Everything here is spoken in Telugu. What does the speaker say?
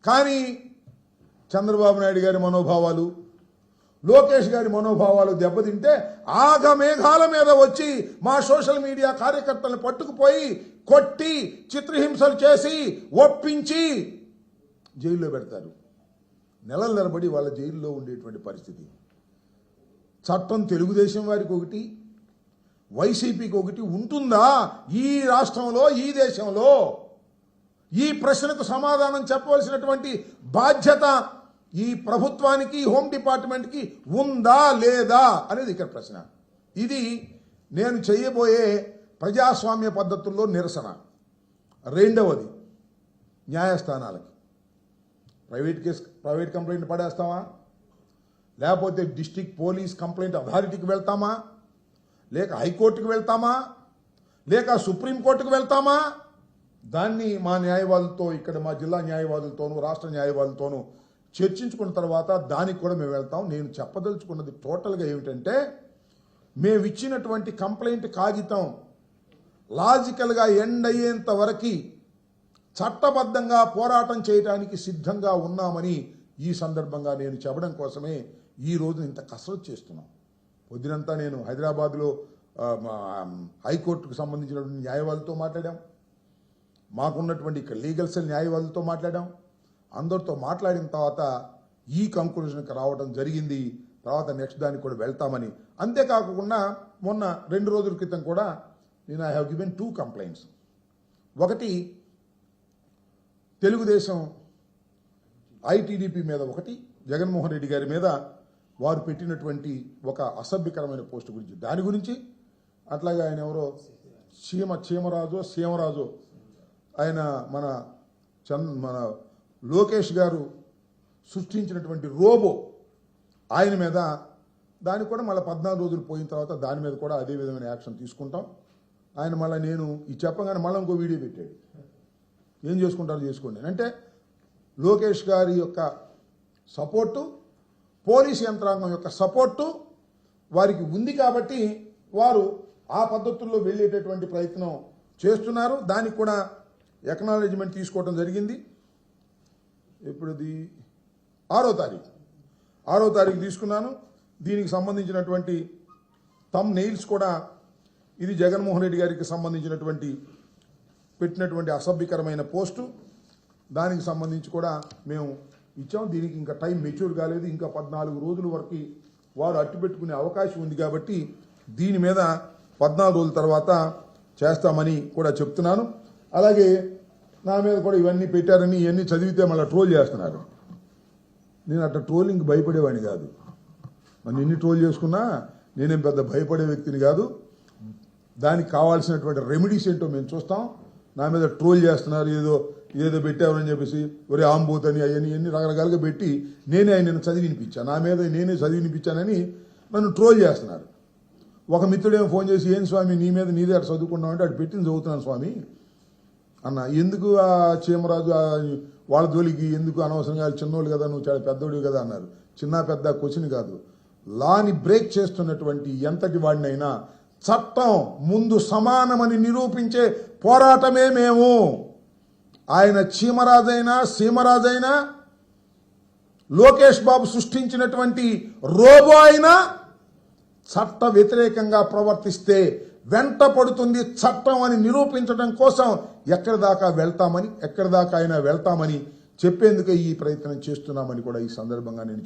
కానీ చంద్రబాబు నాయుడు గారి మనోభావాలు, లోకేష్ గారి మనోభావాలు దెబ్బతింటే ఆగమేఘాల మీద వచ్చి మా సోషల్ మీడియా కార్యకర్తలను పట్టుకుపోయి కొట్టి చిత్రహింసలు చేసి ఒప్పించి జైల్లో పెడతారు. నెలల తరబడి వాళ్ళ జైల్లో ఉండేటువంటి పరిస్థితి. చట్టం తెలుగుదేశం వారికి ఒకటి, వైసీపీకి ఒకటి ఉంటుందా ఈ రాష్ట్రంలో, ఈ దేశంలో? ఈ ప్రశ్నకు సమాధానం చెప్పవలసినటువంటి బాధ్యత ఈ ప్రభుత్వానికి, హోమ్ డిపార్ట్మెంట్కి ఉందా లేదా అనేది ఇక్కడ ప్రశ్న. ఇది నేను చేయబోయే ప్రజాస్వామ్య పద్ధతుల్లో నిరసన. రెండవది, న్యాయస్థానాలకి ప్రైవేట్ కంప్లైంట్ పడేస్తామా, లేకపోతే డిస్ట్రిక్ట్ పోలీస్ కంప్లైంట్ అథారిటీకి వెళ్తామా, లేక హైకోర్టుకు వెళ్తామా, లేక సుప్రీంకోర్టుకు వెళ్తామా? దాన్ని మా న్యాయవాదులతో, ఇక్కడ మా జిల్లా న్యాయవాదులతోనూ రాష్ట్ర న్యాయవాదులతోనూ చర్చించుకున్న తర్వాత దానికి కూడా మేము వెళ్తాం. నేను చెప్పదలుచుకున్నది టోటల్గా ఏమిటంటే, మేము ఇచ్చినటువంటి కంప్లైంట్ కాగితం లాజికల్గా ఎండ్ అయ్యేంత వరకు చట్టబద్ధంగా పోరాటం చేయడానికి సిద్ధంగా ఉన్నామని ఈ సందర్భంగా నేను చెప్పడం కోసమే ఈ రోజు ఇంత కసరత్తు చేస్తున్నాం. పొద్దునంతా నేను హైదరాబాద్లో హైకోర్టుకు సంబంధించినటువంటి న్యాయవాదులతో మాట్లాడాం, మాకున్నటువంటి ఇక్కడ లీగల్ సెల్ న్యాయవాదులతో మాట్లాడాం. అందరితో మాట్లాడిన తర్వాత ఈ కంక్లూజన్కి రావడం జరిగింది. తర్వాత నెక్స్ట్ దానికి కూడా వెళ్తామని. అంతేకాకుండా మొన్న 2 రోజుల క్రితం కూడా నేను ఐ హ్యావ్ గివెన్ 2 కంప్లైంట్స్. ఒకటి తెలుగుదేశం ఐటీడీపీ మీద, ఒకటి జగన్మోహన్ రెడ్డి గారి మీద వారు పెట్టినటువంటి ఒక అసభ్యకరమైన పోస్ట్ గురించి, దాని గురించి. అట్లాగే ఆయన ఎవరో సీమరాజు ఆయన మన లోకేష్ గారు సృష్టించినటువంటి రోబో ఆయన మీద, దానికి కూడా మళ్ళీ 14 రోజులు పోయిన తర్వాత దాని మీద కూడా అదే విధమైన యాక్షన్ తీసుకుంటాం. ఆయన మళ్ళీ నేను ఈ చెప్పగానే మళ్ళీ ఇంకో వీడియో పెట్టాడు, ఏం చేసుకుంటారో చేసుకోండి అంటే. లోకేష్ గారి యొక్క సపోర్టు, పోలీస్ యంత్రాంగం యొక్క సపోర్టు వారికి ఉంది కాబట్టి వారు ఆ పద్ధతుల్లో వెళ్ళేటటువంటి ప్రయత్నం చేస్తున్నారు. దానికి కూడా ఎక్నాలెడ్జ్మెంట్ తీసుకోవడం జరిగింది. ఇప్పుడు 6వ తారీఖు తీసుకున్నాను. దీనికి సంబంధించినటువంటి థంబ్ నెయిల్స్ కూడా ఇది జగన్మోహన్ రెడ్డి గారికి సంబంధించినటువంటి పెట్టినటువంటి అసభ్యకరమైన పోస్టు, దానికి సంబంధించి కూడా మేము ఇచ్చాం. దీనికి ఇంకా టైం మెచ్యూర్ కాలేదు, ఇంకా 14 రోజుల వరకు వారు అట్టుపెట్టుకునే అవకాశం ఉంది కాబట్టి దీని మీద 14 రోజుల తర్వాత చేస్తామని కూడా చెప్తున్నాను. అలాగే నా మీద కూడా ఇవన్నీ పెట్టారని, ఇవన్నీ చదివితే మళ్ళీ ట్రోల్ చేస్తున్నారు. నేను అట్లా ట్రోలింగ్ భయపడేవాడిని కాదు. నన్ను ఎన్ని ట్రోల్ చేసుకున్నా నేనేం పెద్ద భయపడే వ్యక్తిని కాదు. దానికి కావాల్సినటువంటి రెమెడీస్ ఏంటో మేము చూస్తాం. నా మీద ట్రోల్ చేస్తున్నారు, ఏదో పెట్టామని చెప్పేసి, ఒరే ఆంబూత్ అని అవన్నీ ఎన్ని రకరకాలుగా పెట్టి ఆయనను చదివినిపించాను. నా మీద నేనే చదివినిపించానని నన్ను ట్రోల్ చేస్తున్నారు. ఒక మిత్రుడేమో ఫోన్ చేసి, ఏం స్వామి నీదే అటు చదువుకున్నావు అంటే, అటు పెట్టింది చదువుతున్నాను స్వామి అన్న. ఎందుకు ఆ చీమరాజు వాళ్ళ జోలికి ఎందుకు అనవసరంగా, చిన్నోళ్ళు కదా, నువ్వు చాలా పెద్దోడు కదా అన్నారు. చిన్న పెద్ద క్వశ్చన్ కాదు. లాని బ్రేక్ చేస్తున్నటువంటి ఎంతటి వాడినైనా చట్టం ముందు సమానమని నిరూపించే పోరాటమే మేము. ఆయన చీమరాజైనా సీమరాజైనా, లోకేష్ బాబు సృష్టించినటువంటి రోబో అయినా చట్ట వ్యతిరేకంగా ప్రవర్తిస్తే వెంట పడుతుంది చట్టం అని నిరూపించడం కోసం ఎక్కడి దాకా అయినా వెళ్తామని చెప్పేందుకే ఈ ప్రయత్నం చేస్తున్నామని కూడా ఈ సందర్భంగా నేను